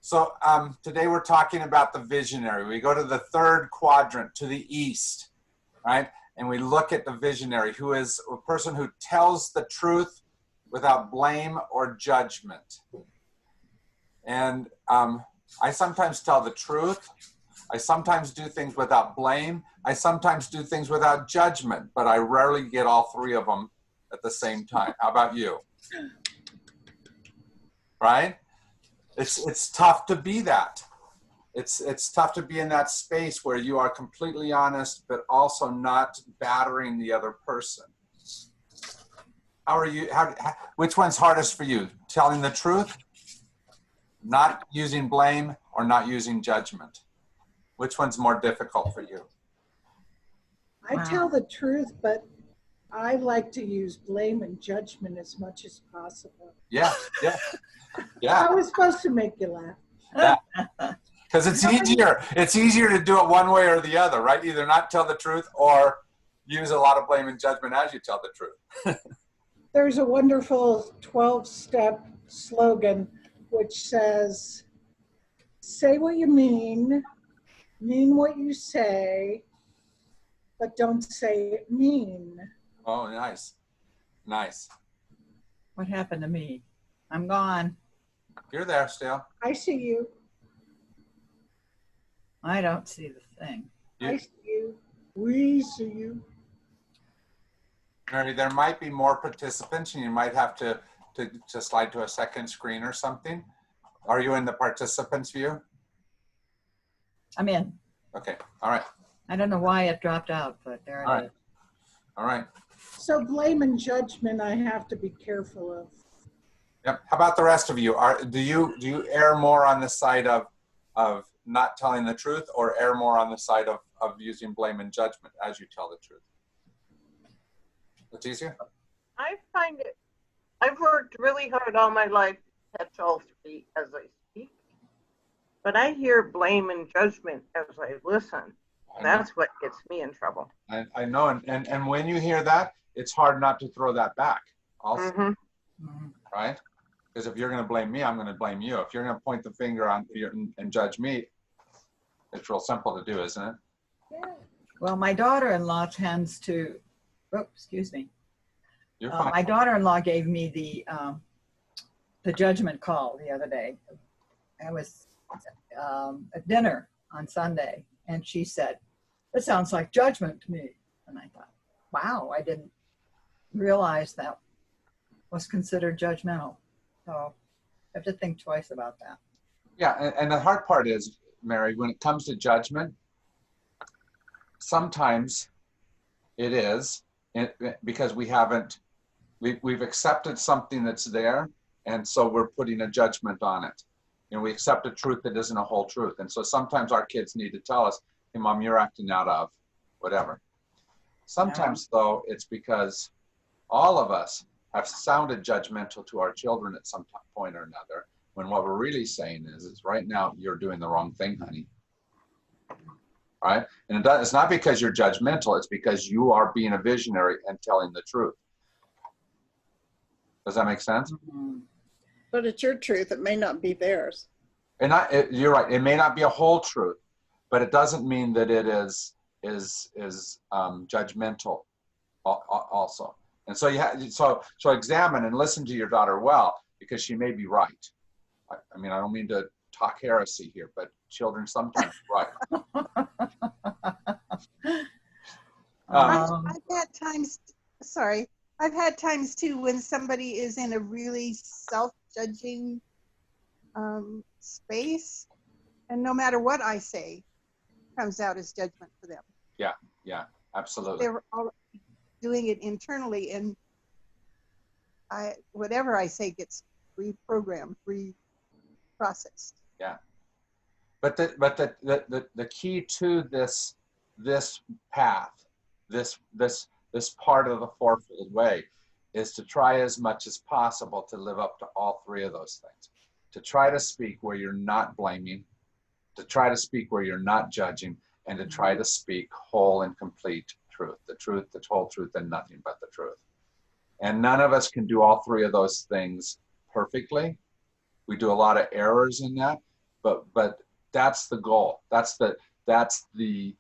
So today we're talking about the visionary. We go to the third quadrant, to the east, right? And we look at the visionary, who is a person who tells the truth without blame or judgment. And I sometimes tell the truth. I sometimes do things without blame. I sometimes do things without judgment, but I rarely get all three of them at the same time. How about you? Right? It's tough to be that. It's tough to be in that space where you are completely honest, but also not battering the other person. How are you? Which one's hardest for you? Telling the truth, not using blame, or not using judgment? Which one's more difficult for you? I tell the truth, but I like to use blame and judgment as much as possible. Yeah, yeah, yeah. I was supposed to make you laugh. Yeah. Because it's easier. It's easier to do it one way or the other, right? Either not tell the truth or use a lot of blame and judgment as you tell the truth. There's a wonderful 12-step slogan which says, say what you mean what you say, but don't say it mean. Oh, nice. Nice. What happened to me? I'm gone. You're there still. I see you. I don't see the thing. I see you. We see you. Mary, there might be more participants and you might have to slide to a second screen or something. Are you in the participants view? I'm in. Okay, all right. I don't know why it dropped out, but there it is. All right. So blame and judgment I have to be careful of. Yep. How about the rest of you? Do you err more on the side of not telling the truth, or err more on the side of using blame and judgment as you tell the truth? What's easier? I find it, I've worked really hard all my life to catch all three as I speak, but I hear blame and judgment as I listen. That's what gets me in trouble. I know, and when you hear that, it's hard not to throw that back also, right? Because if you're going to blame me, I'm going to blame you. If you're going to point the finger on and judge me, it's real simple to do, isn't it? Yeah. Well, my daughter-in-law tends to, oh, excuse me. You're fine. My daughter-in-law gave me the judgment call the other day. I was at dinner on Sunday, and she said, "It sounds like judgment to me." And I thought, wow, I didn't realize that was considered judgmental. So I have to think twice about that. Yeah, and the hard part is, Mary, when it comes to judgment, sometimes it is because we've accepted something that's there, and so we're putting a judgment on it. And we accept a truth that isn't a whole truth. And so sometimes our kids need to tell us, "Hey, Mom, you're acting out of whatever." Sometimes, though, it's because all of us have sounded judgmental to our children at some point or another, when what we're really saying is right now, you're doing the wrong thing, honey. Right? And it's not because you're judgmental, it's because you are being a visionary and telling the truth. Does that make sense? But it's your truth. It may not be theirs. And you're right. It may not be a whole truth, but it doesn't mean that it is judgmental also. And so so examine and listen to your daughter well, because she may be right. I mean, I don't mean to talk heresy here, but children sometimes are right. I've had times, sorry, I've had times too when somebody is in a really self-judging space, and no matter what I say, comes out as judgment for them. Yeah, yeah, absolutely. They're all doing it internally, and whatever I say gets reprogrammed, reprocessed. Yeah, but the key to this path, this part of the fourfold way, is to try as much as possible to live up to all three of those things. To try to speak where you're not blaming, to try to speak where you're not judging, and to try to speak whole and complete truth, the whole truth, and nothing but the truth. And none of us can do all three of those things perfectly. We do a lot of errors in that, but that's the goal. That's the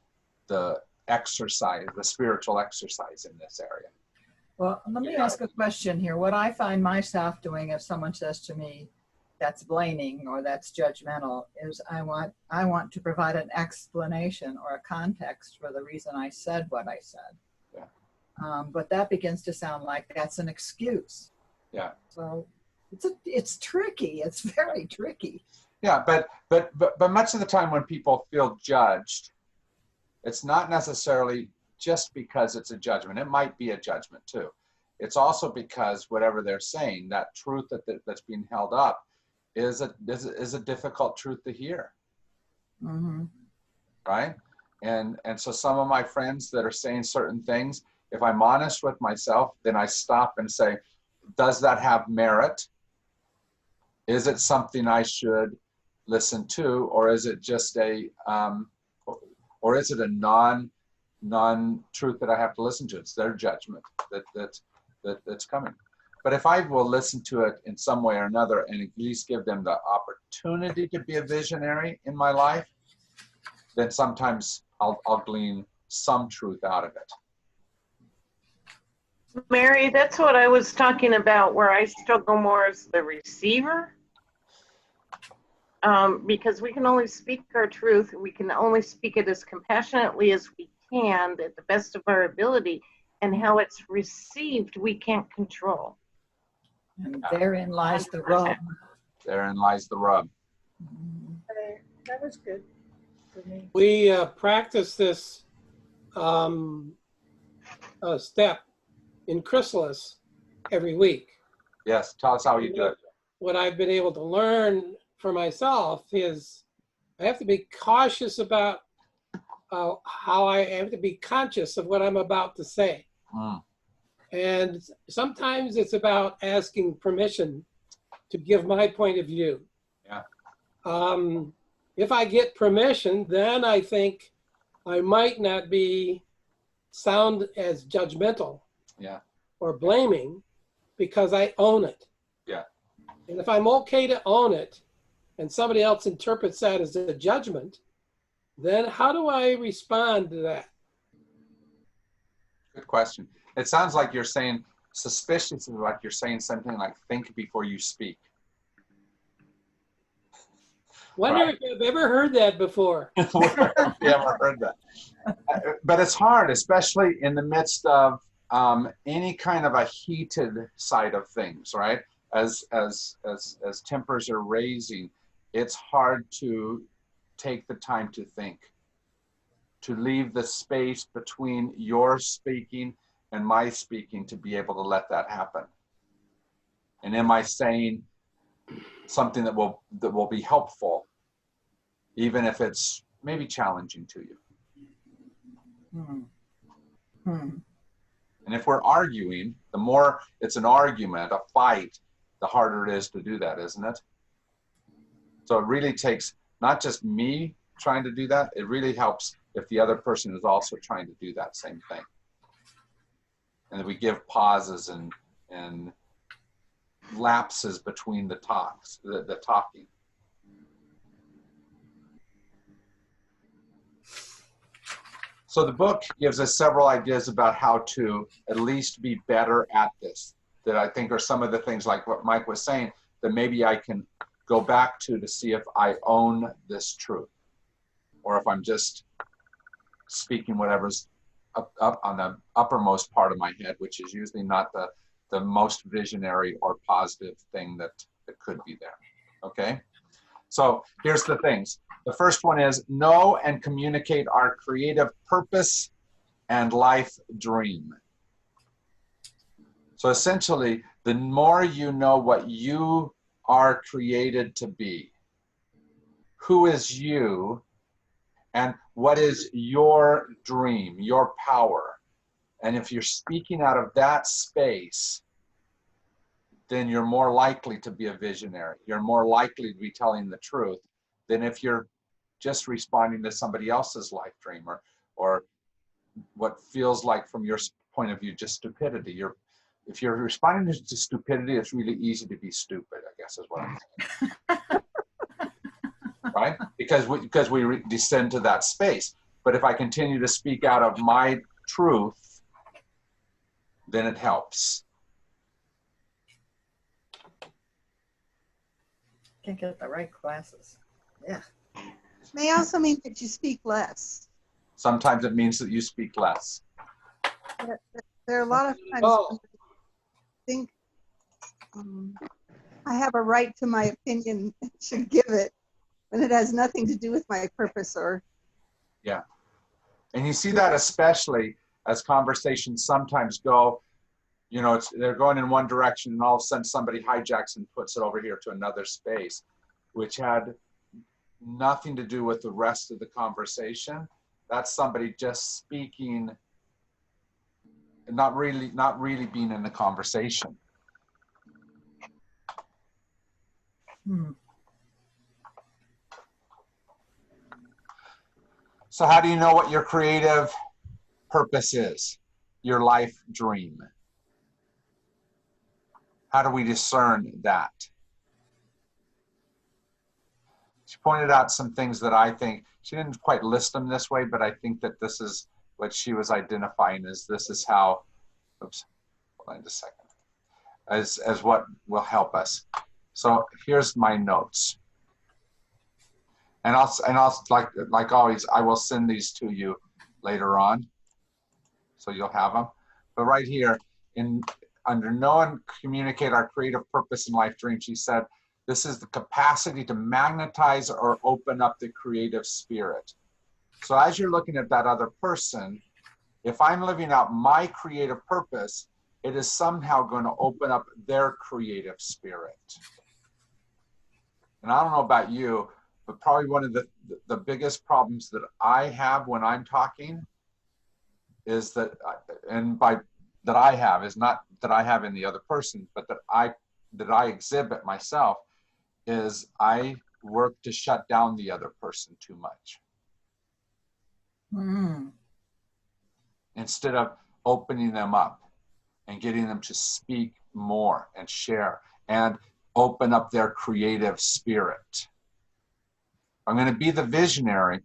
exercise, the spiritual exercise in this area. Well, let me ask a question here. What I find myself doing if someone says to me, that's blaming or that's judgmental, is I want to provide an explanation or a context for the reason I said what I said. Yeah. But that begins to sound like that's an excuse. Yeah. So it's tricky. It's very tricky. Yeah, but much of the time when people feel judged, it's not necessarily just because it's a judgment. It might be a judgment too. It's also because whatever they're saying, that truth that's being held up, is a difficult truth to hear. Mm-hmm. Right? And so some of my friends that are saying certain things, if I'm honest with myself, then I stop and say, does that have merit? Is it something I should listen to, or is it just or is it a non-truth that I have to listen to? It's their judgment that's coming. But if I will listen to it in some way or another and at least give them the opportunity to be a visionary in my life, then sometimes I'll glean some truth out of it. Mary, that's what I was talking about, where I struggle more as the receiver. Because we can only speak our truth. We can only speak it as compassionately as we can, at the best of our ability. And how it's received, we can't control. And therein lies the rub. Therein lies the rub. That was good for me. We practice this step in Chrysalis every week. Yes, tell us how you do it. What I've been able to learn for myself is I have to be cautious about how I have to be conscious of what I'm about to say. Mm. And sometimes it's about asking permission to give my point of view. Yeah. If I get permission, then I think I might not sound as judgmental. Yeah. Or blaming, because I own it. Yeah. And if I'm okay to own it and somebody else interprets that as a judgment, then how do I respond to that? Good question. It sounds like you're saying, suspicious of like you're saying something like, think before you speak. Wonder if I've ever heard that before. We haven't heard that. But it's hard, especially in the midst of any kind of a heated side of things, right? As tempers are raising, it's hard to take the time to think, to leave the space between your speaking and my speaking to be able to let that happen. And am I saying something that will be helpful, even if it's maybe challenging to you? And if we're arguing, the more it's an argument, a fight, the harder it is to do that, isn't it? So it really takes not just me trying to do that, it really helps if the other person is also trying to do that same thing. And that we give pauses and lapses between the talks, the talking. So the book gives us several ideas about how to at least be better at this, that I think are some of the things like what Mike was saying, that maybe I can go back to see if I own this truth, or if I'm just speaking whatever's up on the uppermost part of my head, which is usually not the most visionary or positive thing that could be there. Okay? So here's the things. The first one is know and communicate our creative purpose and life dream. So essentially, the more you know what you are created to be, who is you, and what is your dream, your power. And if you're speaking out of that space, then you're more likely to be a visionary. You're more likely to be telling the truth than if you're just responding to somebody else's life dream or what feels like from your point of view, just stupidity. If you're responding to stupidity, it's really easy to be stupid, I guess is what I'm saying. right? Because we descend to that space. But if I continue to speak out of my truth, then it helps. Can't get the right glasses. Yeah. May also mean that you speak less. Sometimes it means that you speak less. There are a lot of times Oh. when I think I have a right to my opinion, should give it, when it has nothing to do with my purpose or. Yeah. And you see that especially as conversations sometimes go, you know, they're going in one direction and all of a sudden somebody hijacks and puts it over here to another space, which had nothing to do with the rest of the conversation. That's somebody just speaking, not really being in the conversation. So how do you know what your creative purpose is? Your life dream. How do we discern that? She pointed out some things that I think, she didn't quite list them this way, but I think that this is what she was identifying as this is how, oops, hold on just a second, as what will help us. So here's my notes. And I'll like always, I will send these to you later on, so you'll have them. But right here, under know and communicate our creative purpose and life dream, she said, this is the capacity to magnetize or open up the creative spirit. So as you're looking at that other person, if I'm living out my creative purpose, it is somehow going to open up their creative spirit. And I don't know about you, but probably one of the biggest problems that I have when I'm talking is that, and by that I have, is not that I have in the other person, but that I exhibit myself, is I work to shut down the other person too much. Instead of opening them up and getting them to speak more and share and open up their creative spirit. I'm going to be the visionary.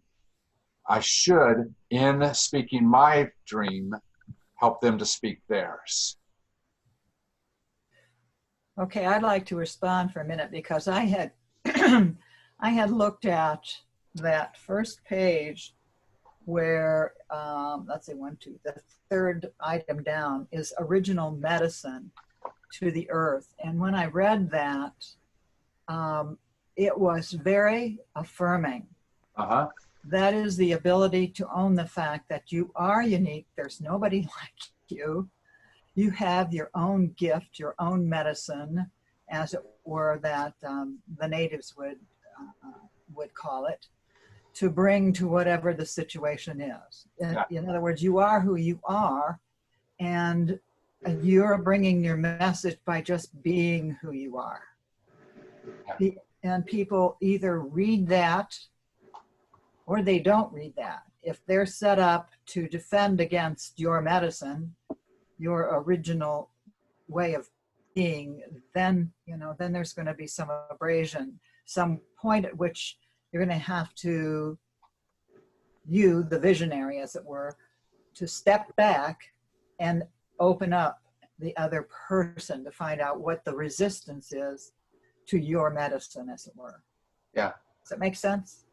I should, in speaking my dream, help them to speak theirs. Okay, I'd like to respond for a minute because I had I had looked at that first page where let's see, the third item down is original medicine to the earth. And when I read that, it was very affirming. That is the ability to own the fact that you are unique. There's nobody like you. You have your own gift, your own medicine, as it were, that the natives would call it, to bring to whatever the situation is. In other words, you are who you are, and you're bringing your message by just being who you are. And people either read that or they don't read that. If they're set up to defend against your medicine, your original way of being, then there's going to be some abrasion, some point at which you're going to have to, you, the visionary, as it were, to step back and open up the other person to find out what the resistance is to your medicine, as it were. Yeah. Does that make sense?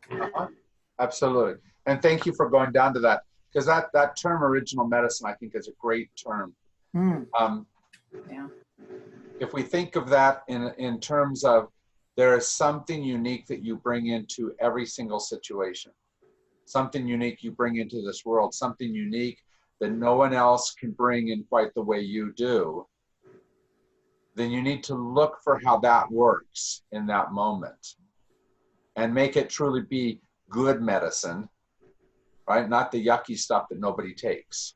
Absolutely. And thank you for going down to that, because that term original medicine, I think, is a great term. Yeah. If we think of that in terms of there is something unique that you bring into every single situation, something unique you bring into this world, something unique that no one else can bring in quite the way you do, then you need to look for how that works in that moment and make it truly be good medicine, right? Not the yucky stuff that nobody takes.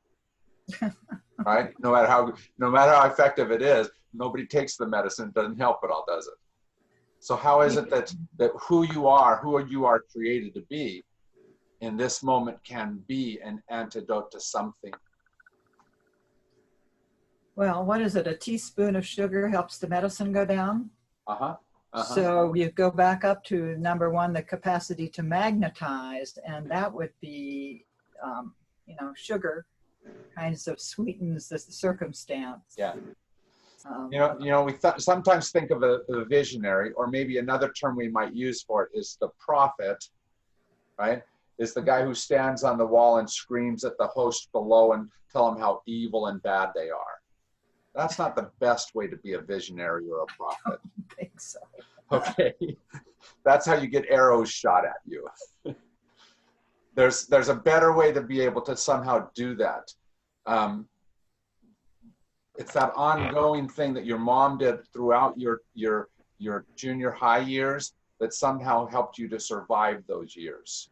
Right? No matter how effective it is, nobody takes the medicine. Doesn't help at all, does it? So how is it that who you are created to be, in this moment can be an antidote to something? Well, what is it? A teaspoon of sugar helps the medicine go down? Uh-huh. So you go back up to number one, the capacity to magnetize, and that would be, sugar kinds of sweetens the circumstance. Yeah. Um, We sometimes think of a visionary, or maybe another term we might use for it is the prophet, right? Is the guy who stands on the wall and screams at the host below and tell them how evil and bad they are. That's not the best way to be a visionary or a prophet. I think so. Okay, that's how you get arrows shot at you. There's a better way to be able to somehow do that. It's that ongoing thing that your mom did throughout your junior high years that somehow helped you to survive those years.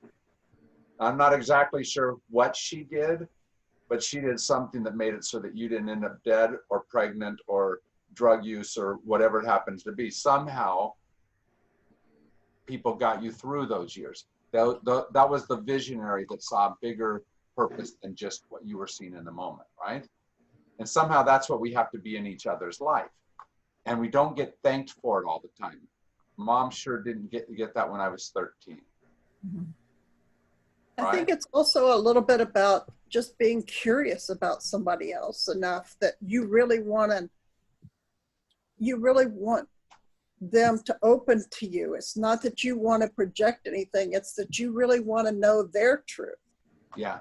I'm not exactly sure what she did, but she did something that made it so that you didn't end up dead or pregnant or drug use or whatever it happens to be. Somehow, people got you through those years. That was the visionary that saw a bigger purpose than just what you were seeing in the moment, right? And somehow that's what we have to be in each other's life. And we don't get thanked for it all the time. Mom sure didn't get that when I was 13. Mhm. I think it's also a little bit about just being curious about somebody else enough that you really want them to open to you. It's not that you want to project anything. It's that you really want to know their truth. Yeah.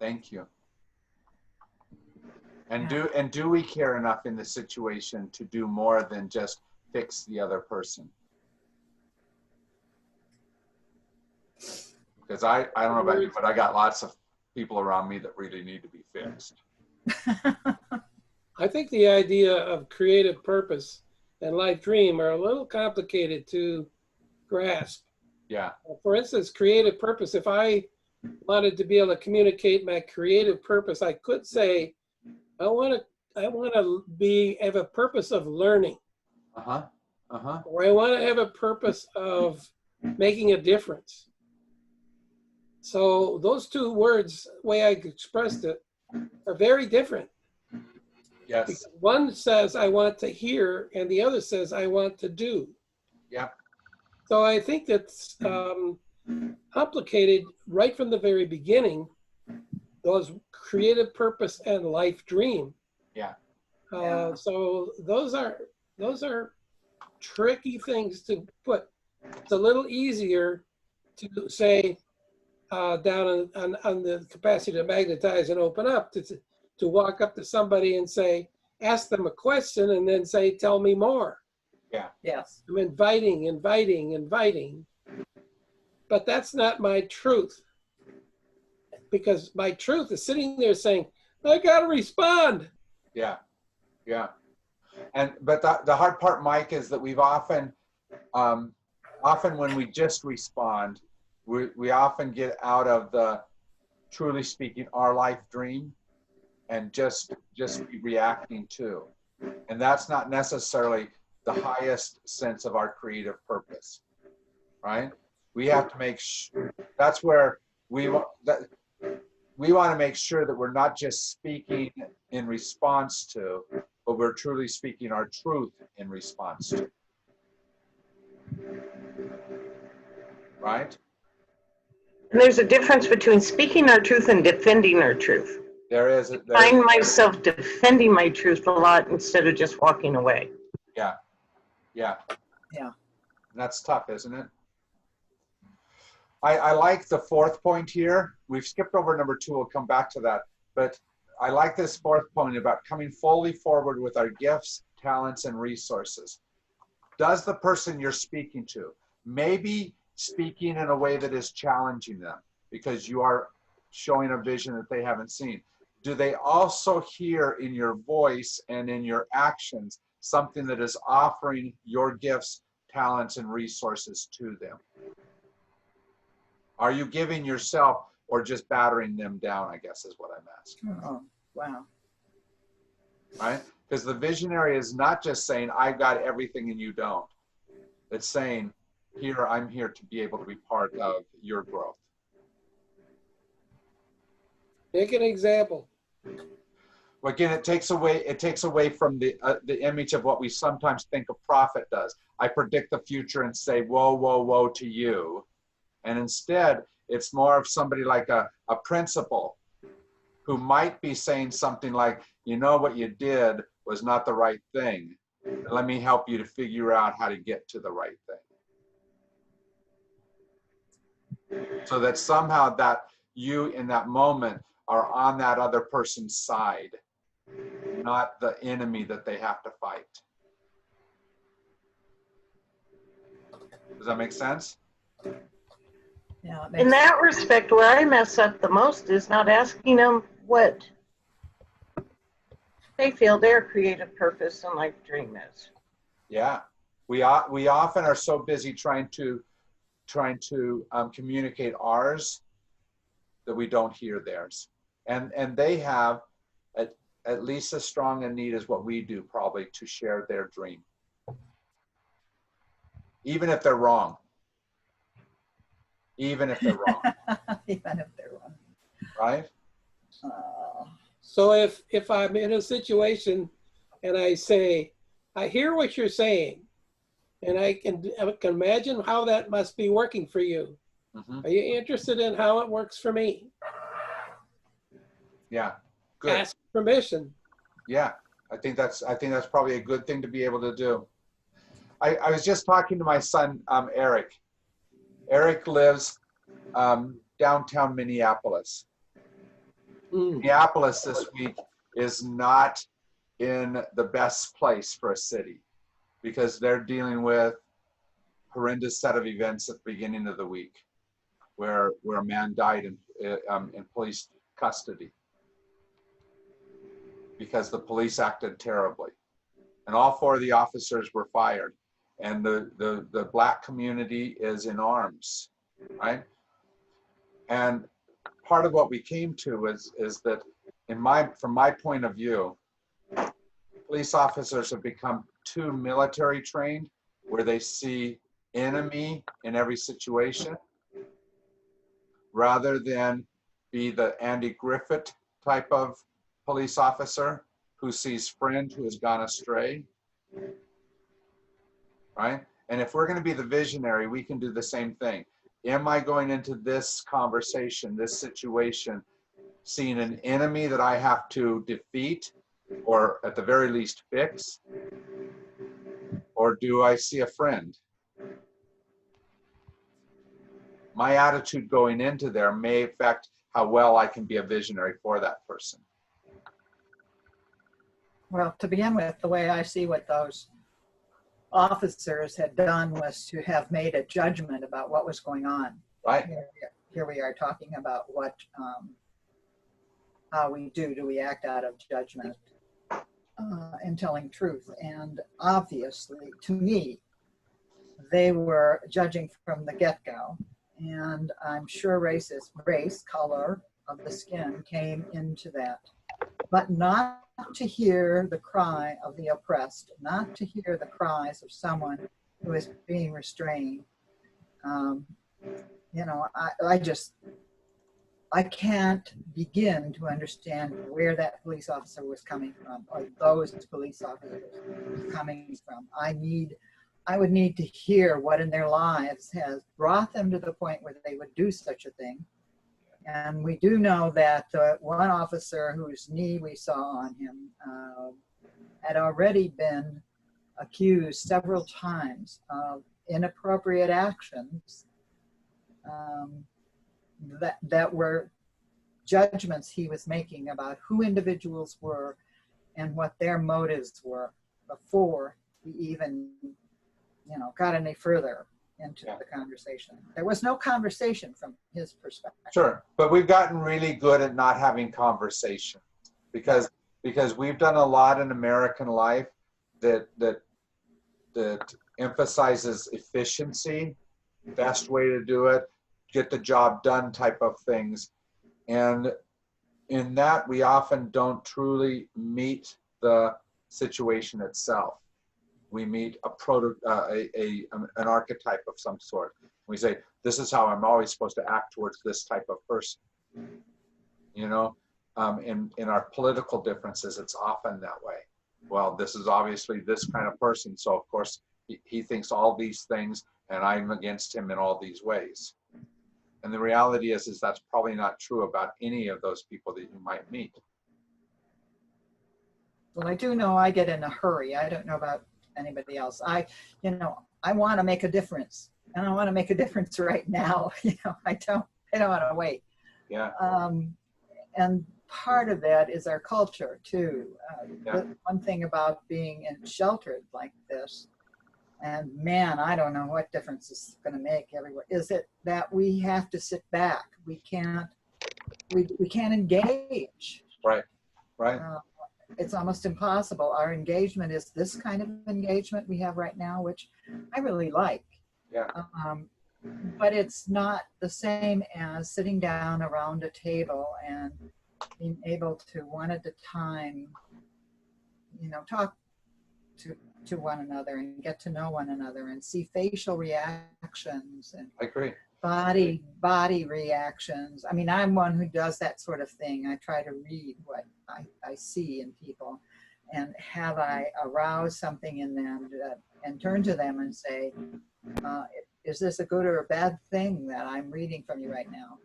Thank you. And do we care enough in the situation to do more than just fix the other person? Because I don't know about you, but I got lots of people around me that really need to be fixed. I think the idea of creative purpose and life dream are a little complicated to grasp. Yeah. For instance, creative purpose, if I wanted to be able to communicate my creative purpose, I could say, I want to have a purpose of learning. Or I want to have a purpose of making a difference. So those two words, the way I expressed it, are very different. Yes. Because one says I want to hear, and the other says I want to do. Yeah. So I think that's complicated right from the very beginning. Those creative purpose and life dream. Yeah. So those are tricky things to put. It's a little easier to say down on the capacity to magnetize and open up, to walk up to somebody and say, ask them a question and then say, tell me more. Yeah. Yes. I'm inviting. But that's not my truth. Because my truth is sitting there saying, I got to respond. Yeah. But the hard part, Mike, is that we've often when we just respond, we often get out of the truly speaking our life dream and just be reacting to. And that's not necessarily the highest sense of our creative purpose, right? We have to make sure, that's where we want to make sure that we're not just speaking in response to, but we're truly speaking our truth in response to. Right? And there's a difference between speaking our truth and defending our truth. There is. I find myself defending my truth a lot instead of just walking away. Yeah. Yeah. And that's tough, isn't it? I like the fourth point here. We've skipped over number 2. We'll come back to that. But I like this fourth point about coming fully forward with our gifts, talents, and resources. Does the person you're speaking to maybe speaking in a way that is challenging them because you are showing a vision that they haven't seen? Do they also hear in your voice and in your actions something that is offering your gifts, talents, and resources to them? Are you giving yourself or just battering them down, I guess is what I'm asking. Oh, wow. Right? Because the visionary is not just saying, I've got everything and you don't. It's saying, here, I'm here to be able to be part of your growth. Make an example. Well, again, it takes away from the image of what we sometimes think a prophet does. I predict the future and say, woe, woe, woe to you. And instead, it's more of somebody like a principal who might be saying something like, you know, what you did was not the right thing. Let me help you to figure out how to get to the right thing. So that somehow that you in that moment are on that other person's side, not the enemy that they have to fight. Does that make sense? Yeah, In that respect, where I mess up the most is not asking them what they feel their creative purpose and life dream is. Yeah, we often are so busy trying to communicate ours that we don't hear theirs, and they have at least as strong a need as what we do probably to share their dream, even if they're wrong. Even if they're wrong. Even if they're wrong. Right? So if I'm in a situation and I say, I hear what you're saying, and I can imagine how that must be working for you. Mm-hmm. Are you interested in how it works for me? Yeah. Good. Ask permission. Yeah. I think that's probably a good thing to be able to do. I was just talking to my son, Eric. Eric lives downtown Minneapolis. Minneapolis this week is not in the best place for a city because they're dealing with horrendous set of events at the beginning of the week where a man died in police custody because the police acted terribly. And all 4 of the officers were fired. And the Black community is in arms, right? And part of what we came to is that from my point of view, police officers have become too military trained, where they see enemy in every situation, rather than be the Andy Griffith type of police officer who sees friend who has gone astray. Right? And if we're going to be the visionary, we can do the same thing. Am I going into this conversation, this situation, seeing an enemy that I have to defeat or at the very least fix? Or do I see a friend? My attitude going into there may affect how well I can be a visionary for that person. Well, to begin with, the way I see what those officers had done was to have made a judgment about what was going on. Right. Here we are talking about what, how we do we act out of judgment and telling truth. And obviously, to me, they were judging from the get-go. And I'm sure race, color of the skin came into that. But not to hear the cry of the oppressed, not to hear the cries of someone who is being restrained. You know, I can't begin to understand where that police officer was coming from, or those police officers were coming from. I would need to hear what in their lives has brought them to the point where they would do such a thing. And we do know that one officer whose knee we saw on him had already been accused several times of inappropriate actions that were judgments he was making about who individuals were and what their motives were before he even, got any further into the conversation. There was no conversation from his perspective. Sure, but we've gotten really good at not having conversation because we've done a lot in American life that emphasizes efficiency, best way to do it, get the job done type of things. And in that, we often don't truly meet the situation itself. We meet an archetype of some sort. We say, this is how I'm always supposed to act towards this type of person, in our political differences, it's often that way. Well, this is obviously this kind of person, so of course he thinks all these things, and I'm against him in all these ways. And the reality is that's probably not true about any of those people that you might meet. Well, I do know I get in a hurry. I don't know about anybody else. I want to make a difference, and I want to make a difference right now. I don't want to wait. Yeah. And part of that is our culture too. Yeah. The one thing about being sheltered like this, and man, I don't know what difference it's going to make everywhere, is it that we have to sit back. We can't engage. Right. It's almost impossible. Our engagement is this kind of engagement we have right now, which I really like. Yeah. But it's not the same as sitting down around a table and being able to one at a time, talk to one another and get to know one another and see facial reactions and I agree. body reactions. I mean, I'm one who does that sort of thing. I try to read what I see in people, and have I aroused something in them and turn to them and say, is this a good or a bad thing that I'm reading from you right now?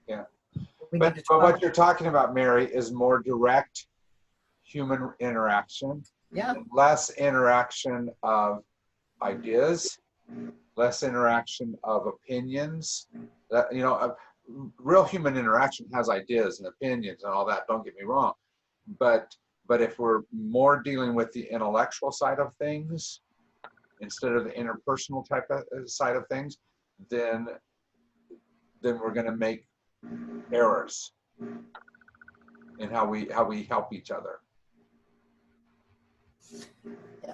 Yeah. But But what you're talking about, Mary, is more direct human interaction. Yeah. Less interaction of ideas, less interaction of opinions. Real human interaction has ideas and opinions and all that, don't get me wrong. But if we're more dealing with the intellectual side of things instead of the interpersonal type of side of things, then we're going to make errors in how we help each other. Yeah.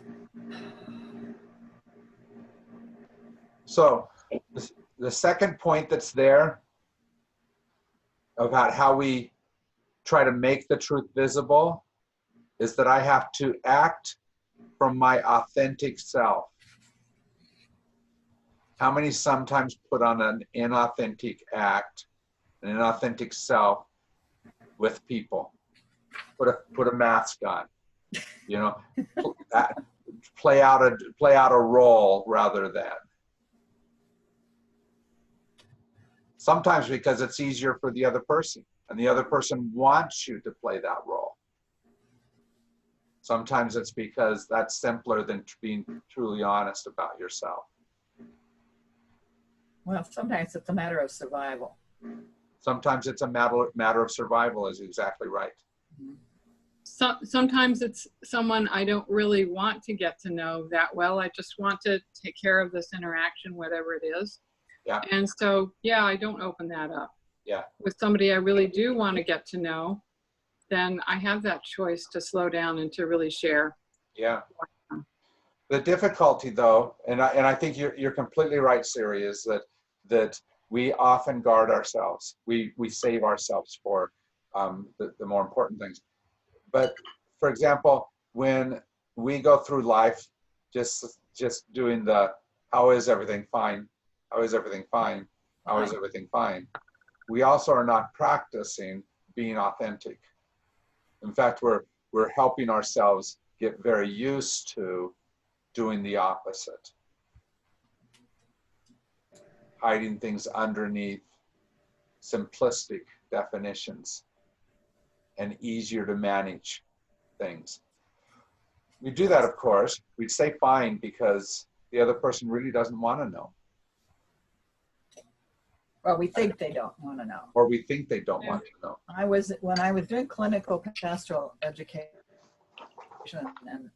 So the second point that's there about how we try to make the truth visible is that I have to act from my authentic self. How many sometimes put on an inauthentic act, an inauthentic self with people? Put a mask on, play out a role rather than. Sometimes because it's easier for the other person, and the other person wants you to play that role. Sometimes it's because that's simpler than being truly honest about yourself. Well, sometimes it's a matter of survival. Sometimes it's a matter of survival, is exactly right. Sometimes it's someone I don't really want to get to know that well. I just want to take care of this interaction, whatever it is. Yeah. And so, yeah, I don't open that up. Yeah. With somebody I really do want to get to know, then I have that choice to slow down and to really share. Yeah. The difficulty, though, and I think you're completely right, Siri, is that we often guard ourselves. We save ourselves for the more important things. But for example, when we go through life just doing the how is everything fine? How is everything fine? How is everything fine? We also are not practicing being authentic. In fact, we're helping ourselves get very used to doing the opposite. Hiding things underneath simplistic definitions and easier to manage things. We do that, of course. We'd say fine because the other person really doesn't want to know. Well, we think they don't want to know. Or we think they don't want to know. When I was doing clinical pastoral education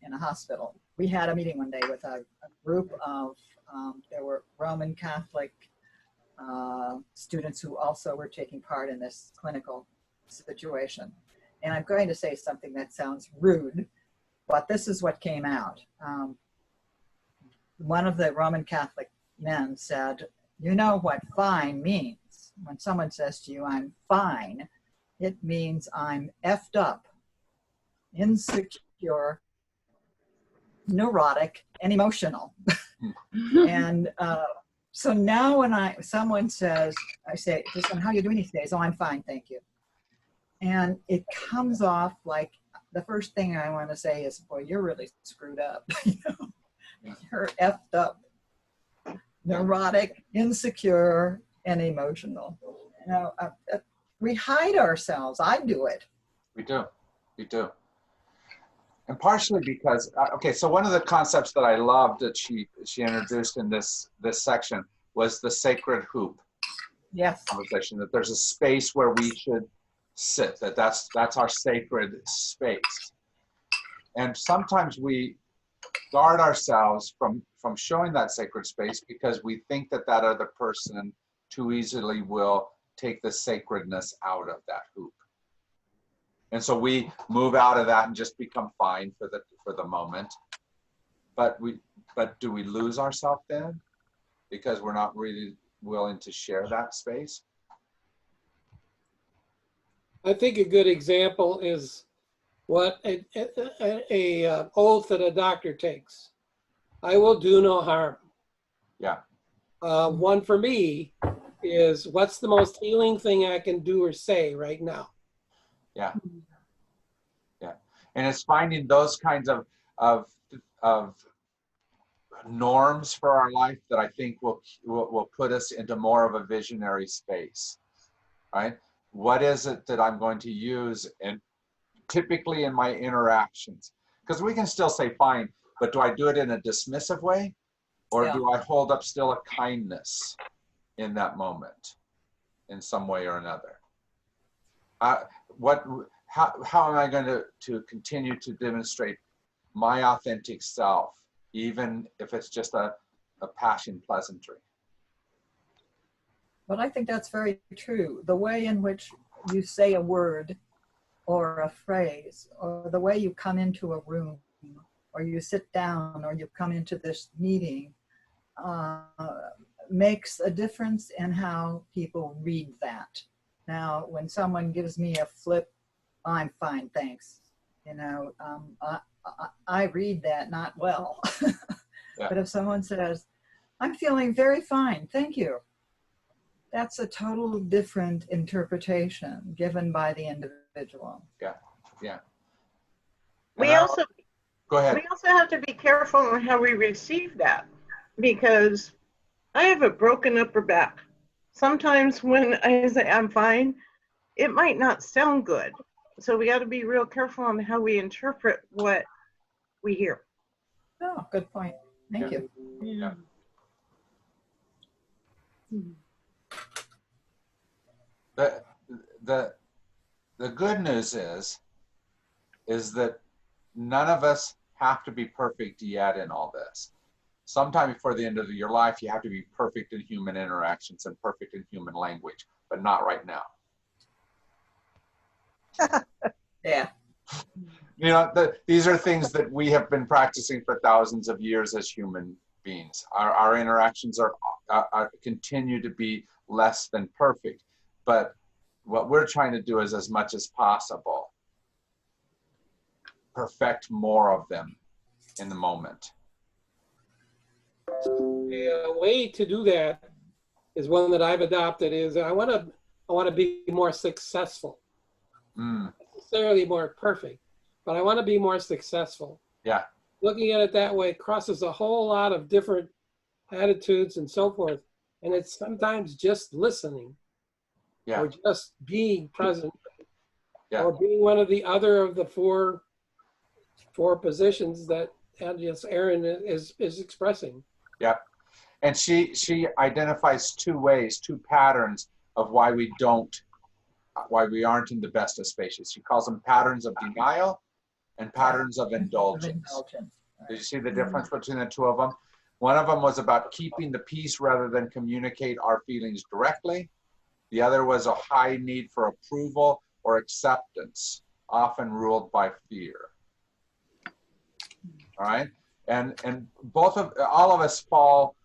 in a hospital, we had a meeting one day with a group of, there were Roman Catholic students who also were taking part in this clinical situation. And I'm going to say something that sounds rude, but this is what came out. One of the Roman Catholic men said, you know what fine means? When someone says to you, I'm fine, it means I'm effed up, insecure, neurotic, and emotional. And so now when someone says, I say, listen, how are you doing these days? Oh, I'm fine, thank you. And it comes off like the first thing I want to say is, boy, you're really screwed up. You know? Yeah. You're effed up, neurotic, insecure, and emotional. You know, we hide ourselves. I do it. We do. We do. And partially because, okay, so one of the concepts that I loved that she introduced in this section was the sacred hoop Yes. conversation, that there's a space where we should sit, that's our sacred space. And sometimes we guard ourselves from showing that sacred space because we think that that other person too easily will take the sacredness out of that hoop. And so we move out of that and just become fine for the moment. But do we lose ourselves then because we're not really willing to share that space? I think a good example is what a oath that a doctor takes. I will do no harm. Yeah. One for me is, what's the most healing thing I can do or say right now? Yeah. Yeah. And it's finding those kinds of norms for our life that I think will put us into more of a visionary space, right? What is it that I'm going to use, and typically in my interactions? Because we can still say fine, but do I do it in a dismissive way, or Yeah. do I hold up still a kindness in that moment in some way or another? How am I going to continue to demonstrate my authentic self, even if it's just a passion pleasantry? But I think that's very true. The way in which you say a word or a phrase, or the way you come into a room, or you sit down, or you come into this meeting, makes a difference in how people read that. Now, when someone gives me a flip, I'm fine, thanks. You know, I read that not well. Yeah. But if someone says, I'm feeling very fine, thank you, that's a total different interpretation given by the individual. Yeah, yeah. We also Go ahead. We also have to be careful on how we receive that, because I have a broken upper back. Sometimes when I say I'm fine, it might not sound good. So we got to be real careful on how we interpret what we hear. Oh, good point. Thank you. Yeah. The good news is that none of us have to be perfect yet in all this. Sometime before the end of your life, you have to be perfect in human interactions and perfect in human language, but not right now. Yeah. You know, these are things that we have been practicing for thousands of years as human beings. Our interactions are continue to be less than perfect, but what we're trying to do is, as much as possible, perfect more of them in the moment. A way to do that is one that I've adopted is I want to be more successful. Mm. Not necessarily more perfect, but I want to be more successful. Yeah. Looking at it that way crosses a whole lot of different attitudes and so forth. And it's sometimes just listening, Yeah. or just being present, Yeah. or being one of the other of the four positions that Erin is expressing. Yep. And she identifies two patterns of why we aren't in the best of spaces. She calls them patterns of denial and patterns of indulgence. Did you see the difference between the two of them? One of them was about keeping the peace rather than communicate our feelings directly. The other was a high need for approval or acceptance, often ruled by fear. All right, and all of us fall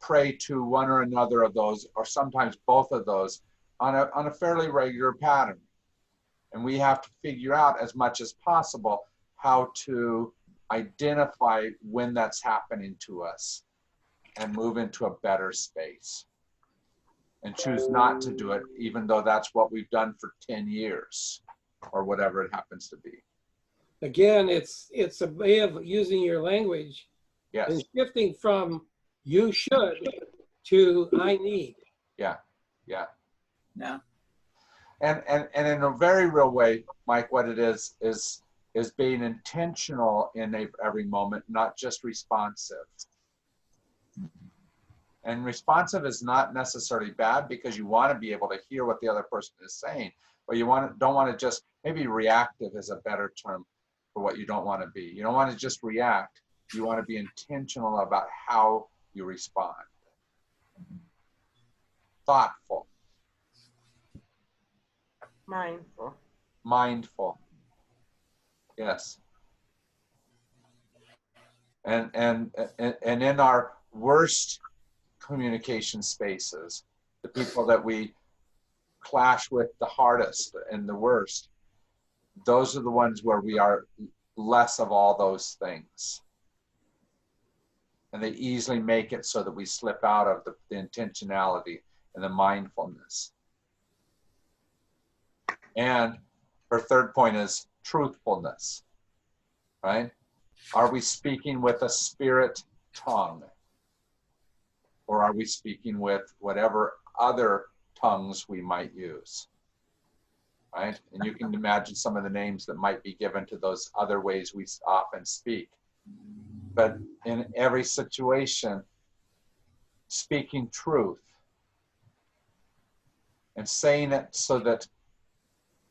prey to one or another of those, or sometimes both of those, on a fairly regular pattern, and we have to figure out as much as possible how to identify when that's happening to us and move into a better space. and choose not to do it, even though that's what we've done for 10 years or whatever it happens to be. Again, it's a way of using your language Yes. and shifting from you should to I need. Yeah. Yeah. Yeah. And in a very real way, Mike, what it is being intentional in every moment, not just responsive. And responsive is not necessarily bad, because you want to be able to hear what the other person is saying, but you don't want to just, maybe reactive is a better term for what you don't want to be. You don't want to just react. You want to be intentional about how you respond. Thoughtful. Mindful. Mindful. Yes. And in our worst communication spaces, the people that we clash with the hardest and the worst, those are the ones where we are less of all those things. And they easily make it so that we slip out of the intentionality and the mindfulness. And her third point is truthfulness, right? Are we speaking with a spirit tongue? Or are we speaking with whatever other tongues we might use, right? And you can imagine some of the names that might be given to those other ways we often speak. But in every situation, speaking truth and saying it so that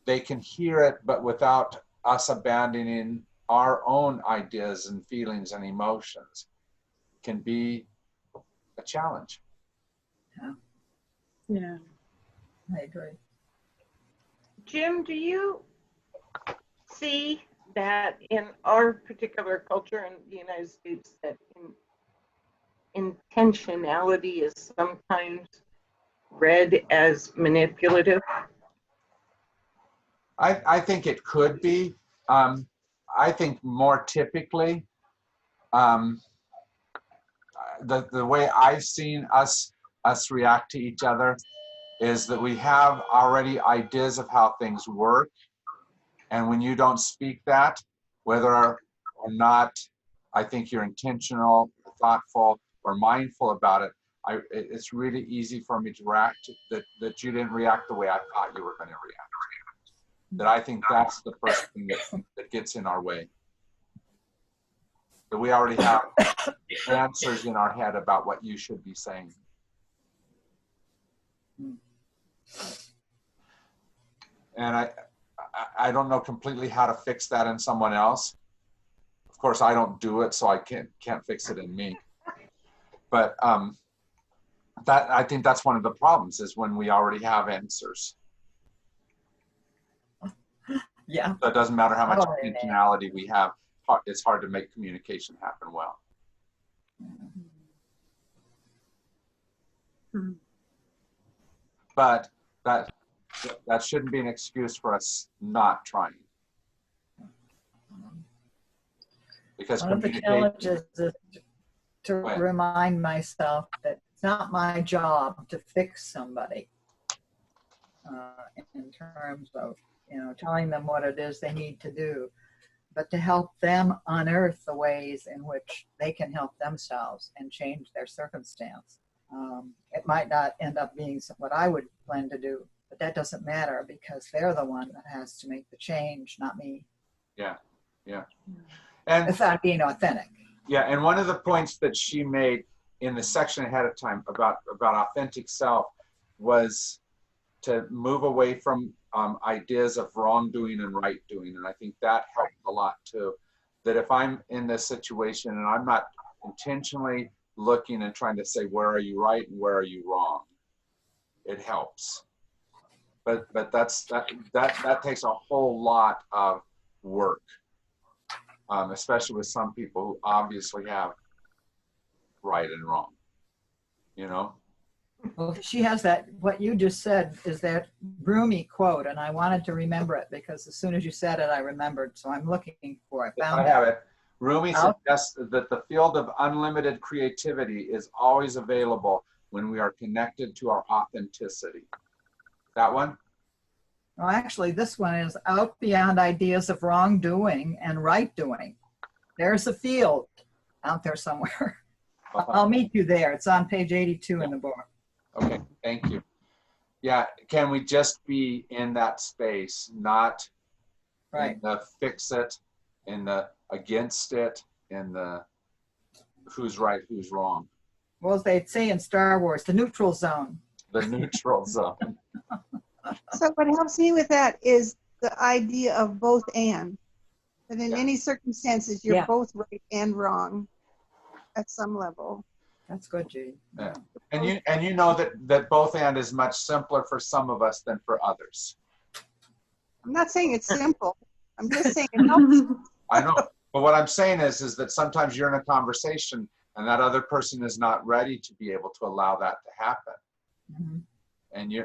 they can hear it, but without us abandoning our own ideas and feelings and emotions, can be a challenge. Yeah. I agree. Jim, do you see that in our particular culture in the United States, that intentionality is sometimes read as manipulative? I think it could be. I think more typically, the way I've seen us react to each other is that we have already ideas of how things work, and when you don't speak that, whether or not I think you're intentional, thoughtful, or mindful about it, it's really easy for me to react that you didn't react the way I thought you were going to react. That I think that's the first thing that gets in our way. That we already have answers in our head about what you should be saying. And I don't know completely how to fix that in someone else. Of course, I don't do it, so I can't fix it in me. But that, I think that's one of the problems, is when we already have answers. Yeah. So it doesn't matter how much Oh, intentionality we have, it's hard to make communication happen well. Hmm. But that shouldn't be an excuse for us not trying. Because One of the challenges is to remind myself that it's not my job to fix somebody in terms of, telling them what it is they need to do, but to help them unearth the ways in which they can help themselves and change their circumstance. It might not end up being what I would plan to do, but that doesn't matter, because they're the one that has to make the change, not me. Yeah, yeah. And without being authentic. Yeah, and one of the points that she made in the section ahead of time about authentic self was to move away from ideas of wrongdoing and right doing. And I think that helped a lot too. That if I'm in this situation and I'm not intentionally looking and trying to say, where are you right and where are you wrong? It helps. But that takes a whole lot of work, especially with some people who obviously have right and wrong, Well, she has that, what you just said is that Rumi quote, and I wanted to remember it because as soon as you said it, I remembered. So I'm looking for it. I have it. Rumi suggests that the field of unlimited creativity is always available when we are connected to our authenticity. That one? Well, actually, this one is out beyond ideas of wrongdoing and right doing. There's a field out there somewhere. I'll meet you there. It's on page 82 in the book. Okay, thank you. Yeah, can we just be in that space, not in the fix it, in the against it, in the who's right, who's wrong. Well, as they say in Star Wars, the neutral zone. The neutral zone. So what helps me with that is the idea of both and. That in any circumstances, you're both right and wrong at some level. That's good, Judy. Yeah. And you know that both and is much simpler for some of us than for others. I'm not saying it's simple. I'm just saying it helps. I know. But what I'm saying is that sometimes you're in a conversation and that other person is not ready to be able to allow that to happen. Mm-hmm.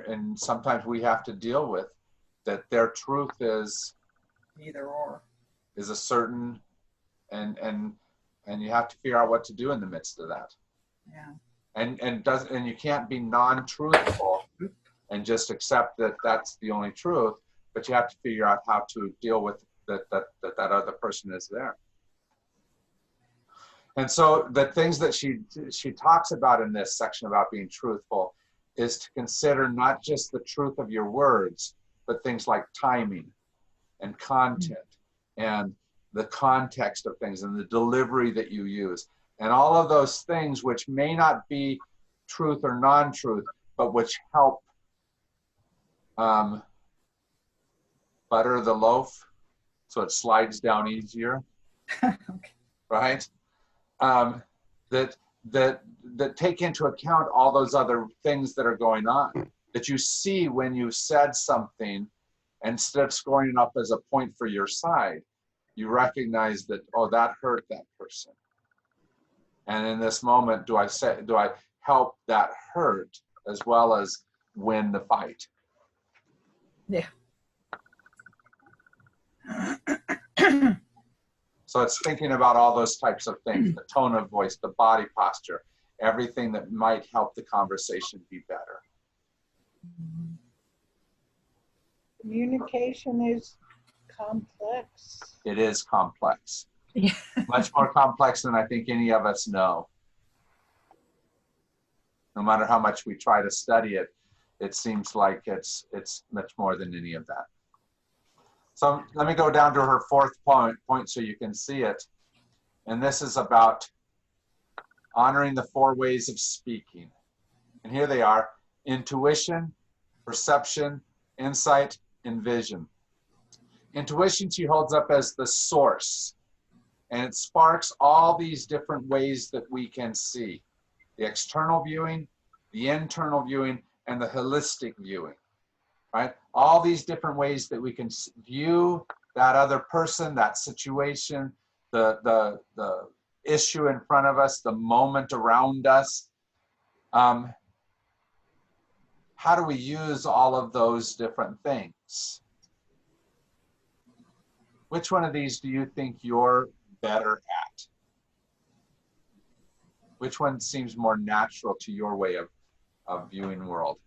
And sometimes we have to deal with that their truth is either or, is a certain, and you have to figure out what to do in the midst of that. Yeah. And you can't be non-truthful and just accept that that's the only truth, but you have to figure out how to deal with that other person is there. And so the things that she talks about in this section about being truthful is to consider not just the truth of your words, but things like timing and content and the context of things and the delivery that you use. And all of those things which may not be truth or non-truth, but which help butter the loaf so it slides down easier, right? That take into account all those other things that are going on, that you see when you said something, instead of scoring it up as a point for your side, you recognize that, oh, that hurt that person. And in this moment, do I help that hurt as well as win the fight? Yeah. So it's thinking about all those types of things, the tone of voice, the body posture, everything that might help the conversation be better. Communication is complex. It is complex. Yeah. Much more complex than I think any of us know. No matter how much we try to study it, it seems like it's much more than any of that. So let me go down to her fourth point so you can see it. And this is about honoring the 4 ways of speaking. And here they are: intuition, perception, insight, and vision. Intuition she holds up as the source, and it sparks all these different ways that we can see: the external viewing, the internal viewing, and the holistic viewing, right? All these different ways that we can view that other person, that situation, the issue in front of us, the moment around us. How do we use all of those different things? Which one of these do you think you're better at? Which one seems more natural to your way of viewing the world?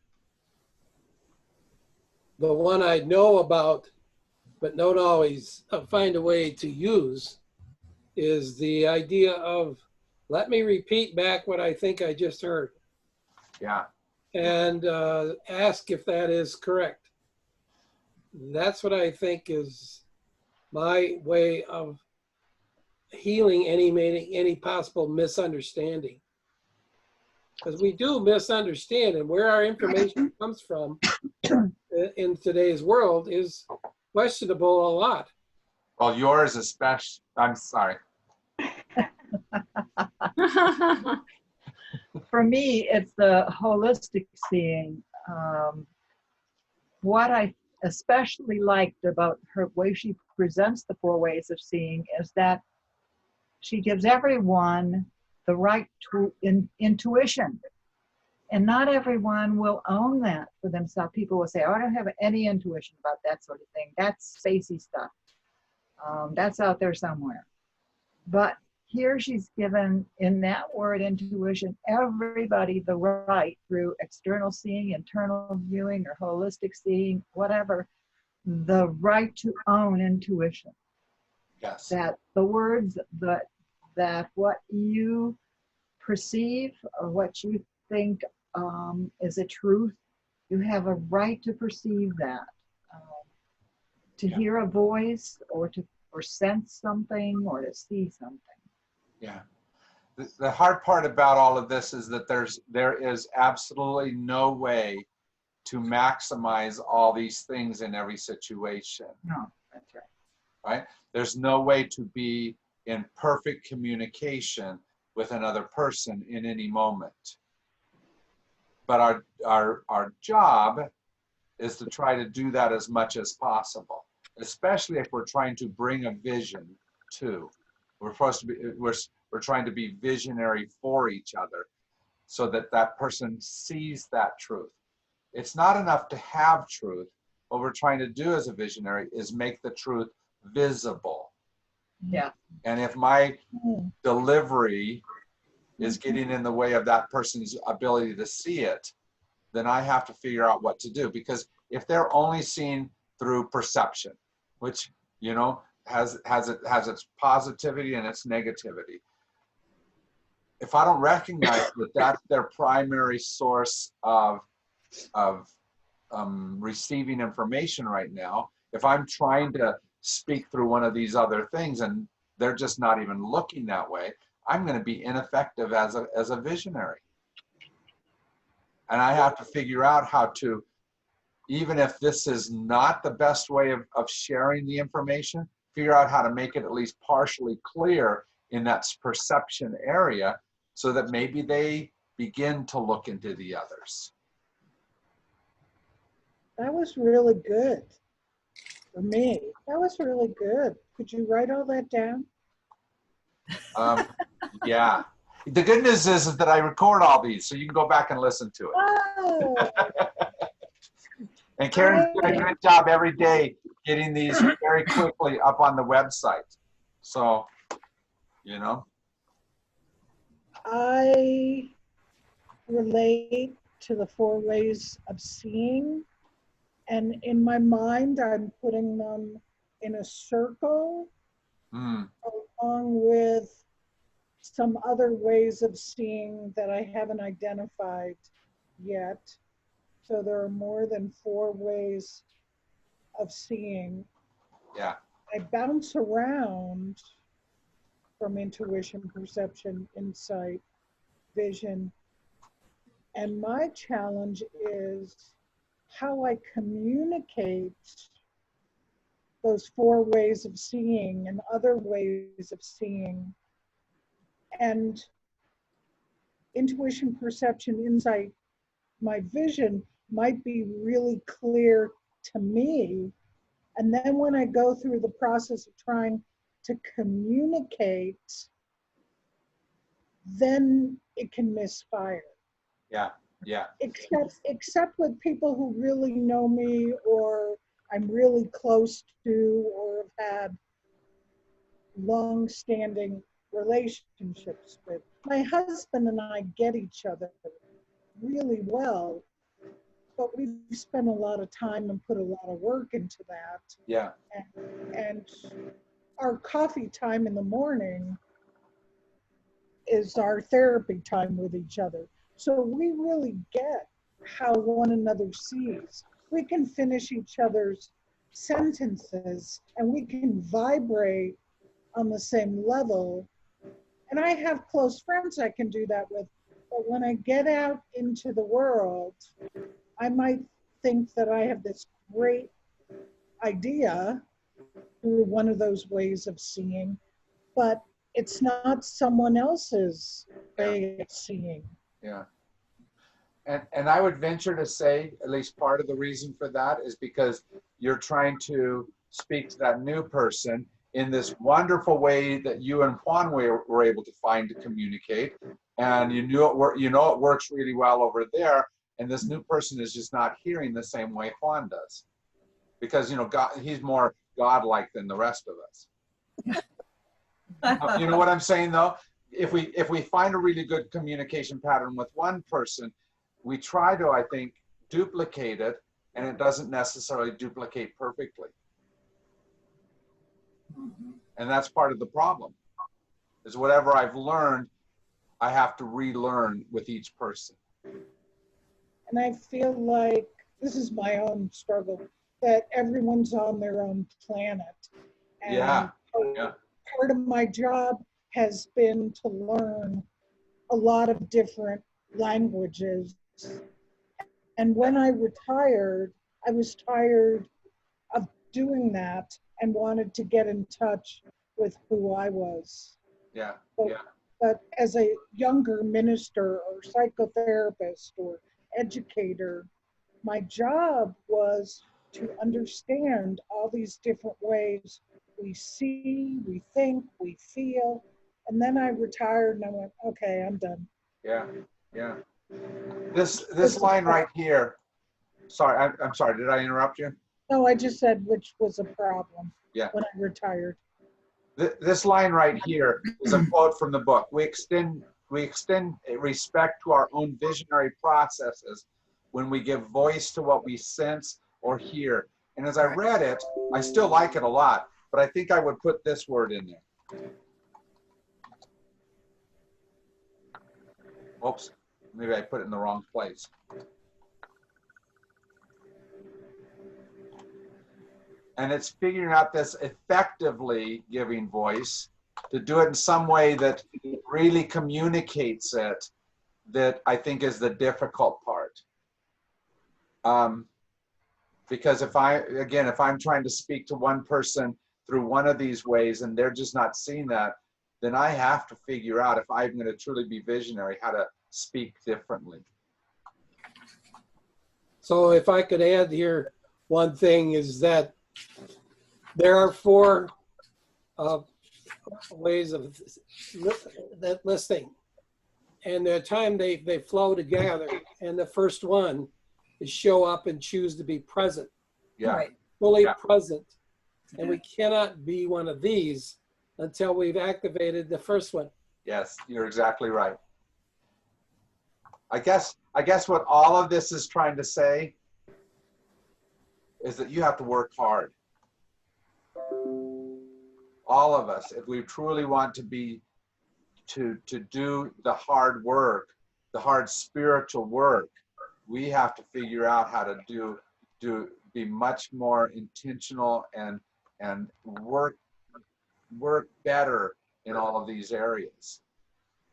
The one I know about, but don't always find a way to use, is the idea of, let me repeat back what I think I just heard. Yeah. And ask if that is correct. That's what I think is my way of healing any possible misunderstanding. Because we do misunderstand, and where our information comes from in today's world is questionable a lot. Well, yours especially. I'm sorry. For me, it's the holistic seeing. What I especially liked about her way she presents the 4 ways of seeing is that she gives everyone the right to intuition. And not everyone will own that for themselves. People will say, oh, I don't have any intuition about that sort of thing. That's spacey stuff. That's out there somewhere. But here she's given in that word intuition, everybody the right through external seeing, internal viewing, or holistic seeing, whatever, the right to own intuition. Yes. That the words that what you perceive or what you think is a truth, you have a right to perceive that, to hear a voice or sense something or to see something. Yeah. The hard part about all of this is that there is absolutely no way to maximize all these things in every situation. No, that's right. Right? There's no way to be in perfect communication with another person in any moment. But our job is to try to do that as much as possible, especially if we're trying to bring a vision too. We're supposed to be, we're trying to be visionary for each other so that that person sees that truth. It's not enough to have truth. What we're trying to do as a visionary is make the truth visible. Yeah. And if my delivery is getting in the way of that person's ability to see it, then I have to figure out what to do. Because if they're only seeing through perception, which, you know, has its positivity and its negativity. If I don't recognize that that's their primary source of receiving information right now, if I'm trying to speak through one of these other things and they're just not even looking that way, I'm going to be ineffective as a visionary. And I have to figure out how to, even if this is not the best way of sharing the information, figure out how to make it at least partially clear in that perception area so that maybe they begin to look into the others. That was really good for me. That was really good. Could you write all that down? Yeah. The good news is that I record all these, so you can go back and listen to it. Oh, And Karen's doing a good job every day getting these very quickly up on the website. So, you know. I relate to the 4 ways of seeing. And in my mind, I'm putting them in a circle along with some other ways of seeing that I haven't identified yet. So there are more than 4 ways of seeing. Yeah. I bounce around from intuition, perception, insight, vision. And my challenge is how I communicate those 4 ways of seeing and other ways of seeing. And intuition, perception, insight, my vision might be really clear to me. And then when I go through the process of trying to communicate, then it can misfire. Yeah. Yeah. Except with people who really know me or I'm really close to or have had long-standing relationships with. My husband and I get each other really well, but we've spent a lot of time and put a lot of work into that. Yeah. And our coffee time in the morning is our therapy time with each other. So we really get how one another sees. We can finish each other's sentences and we can vibrate on the same level. And I have close friends I can do that with. But when I get out into the world, I might think that I have this great idea through one of those ways of seeing, but it's not someone else's way of seeing. Yeah. And I would venture to say, at least part of the reason for that is because you're trying to speak to that new person in this wonderful way that you and Juan were able to find to communicate. And you know it works really well over there. And this new person is just not hearing the same way Juan does. Because, you know, God, he's more godlike than the rest of us. You know what I'm saying though? If we find a really good communication pattern with one person, we try to, I think, duplicate it, and it doesn't necessarily duplicate perfectly. And that's part of the problem, is whatever I've learned, I have to relearn with each person. And I feel like this is my own struggle, that everyone's on their own planet. And Yeah. part of my job has been to learn a lot of different languages. And when I retired, I was tired of doing that and wanted to get in touch with who I was. Yeah. But as a younger minister or psychotherapist or educator, my job was to understand all these different ways we see, we think, we feel. And then I retired and I went, okay, I'm done. Yeah. This line right here. Sorry, I'm sorry. Did I interrupt you? No, I just said which was a problem. Yeah. When I retired. This line right here is a quote from the book. We extend respect to our own visionary processes when we give voice to what we sense or hear. And as I read it, I still like it a lot, but I think I would put this word in there. Oops, maybe I put it in the wrong place. And it's figuring out this effectively giving voice, to do it in some way that really communicates it, that I think is the difficult part. Because if I'm trying to speak to one person through one of these ways and they're just not seeing that, then I have to figure out, if I'm going to truly be visionary, how to speak differently. So if I could add here, one thing is that there are 4 ways of that listing, and the time they flow together. And the first one is show up and choose to be present. Yeah. Right. Fully present. And we cannot be one of these until we've activated the first one. Yes, you're exactly right. I guess what all of this is trying to say is that you have to work hard. All of us, if we truly want to be, to do the hard work, the hard spiritual work, we have to figure out how to be much more intentional and work better in all of these areas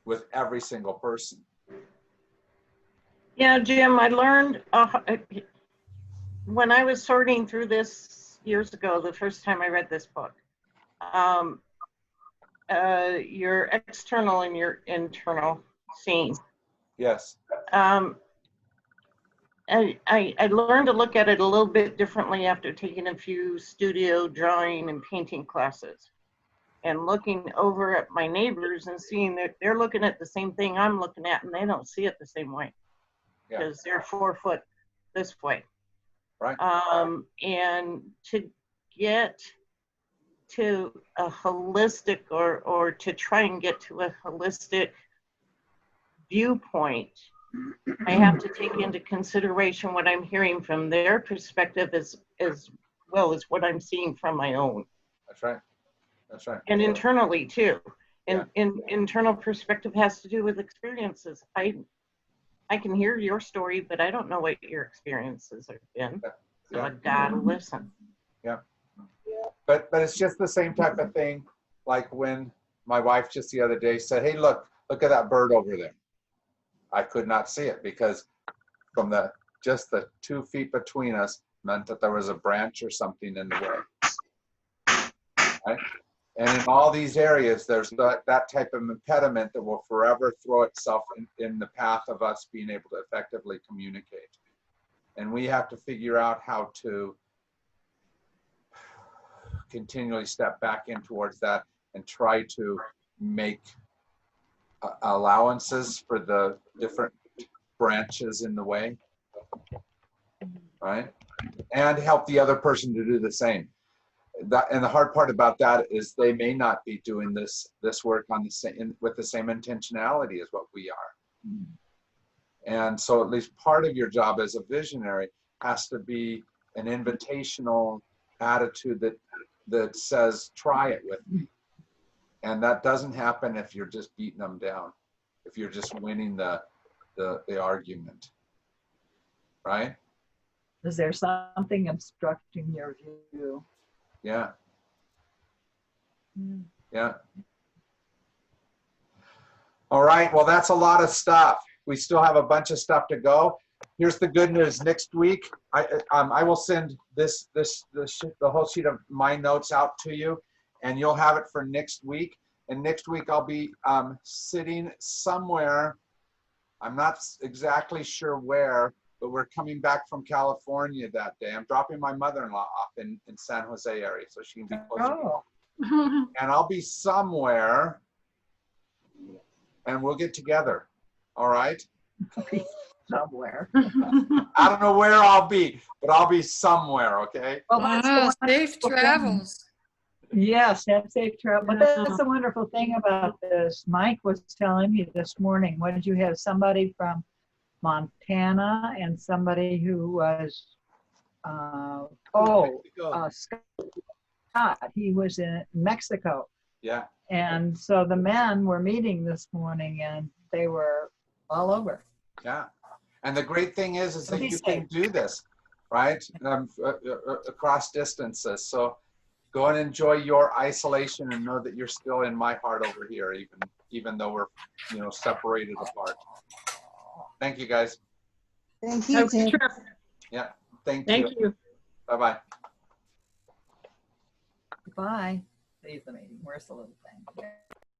with every single person. Yeah, Jim, I learned when I was sorting through this years ago, the first time I read this book, your external and your internal scene. Yes. I learned to look at it a little bit differently after taking a few studio drawing and painting classes, and looking over at my neighbors and seeing that they're looking at the same thing I'm looking at, and they don't see it the same way because they're 4 foot this way. Right. And to get to a holistic or to try and get to a holistic viewpoint, I have to take into consideration what I'm hearing from their perspective as well as what I'm seeing from my own. That's right. That's right. And internally too. And internal perspective has to do with experiences. I can hear your story, but I don't know what your experiences have been. So I've got to listen. Yeah. But it's just the same type of thing, like when my wife just the other day said, "Hey, look at that bird over there." I could not see it because from the 2 feet between us meant that there was a branch or something in the way. Right? And in all these areas, there's that type of impediment that will forever throw itself in the path of us being able to effectively communicate. And we have to figure out how to continually step back in towards that and try to make allowances for the different branches in the way, right? And help the other person to do the same. and the hard part about that is they may not be doing this work on the same, with the same intentionality as what we are. And so at least part of your job as a visionary has to be an invitational attitude that says, try it with me. And that doesn't happen if you're just beating them down, if you're just winning the argument, right? Is there something obstructing your view? Yeah. Yeah. All right, well, that's a lot of stuff. We still have a bunch of stuff to go. Here's the good news. Next week, I will send the whole sheet of my notes out to you, and you'll have it for next week. And next week, I'll be sitting somewhere. I'm not exactly sure where, but we're coming back from California that day. I'm dropping my mother-in-law off in San Jose area, so she can be closer. Oh. And I'll be somewhere, and we'll get together. All right? Somewhere. I don't know where I'll be, but I'll be somewhere, okay? Well, that's the Safe wonderful travels. thing. Yes, have safe travel. But that's the wonderful thing about this. Mike was telling me this morning, what did you have? Somebody from Montana and somebody who was, Scott. He was in Mexico. Yeah. And so the men were meeting this morning and they were all over. Yeah. And the great thing is that you can do this, right? Across distances. So go and enjoy your isolation and know that you're still in my heart over here, even though we're, separated apart. Thank you, guys. Thank you, Tim. Yeah. Thank Thank you. you. Bye-bye. Goodbye. Leave the meeting. Where's the little thing?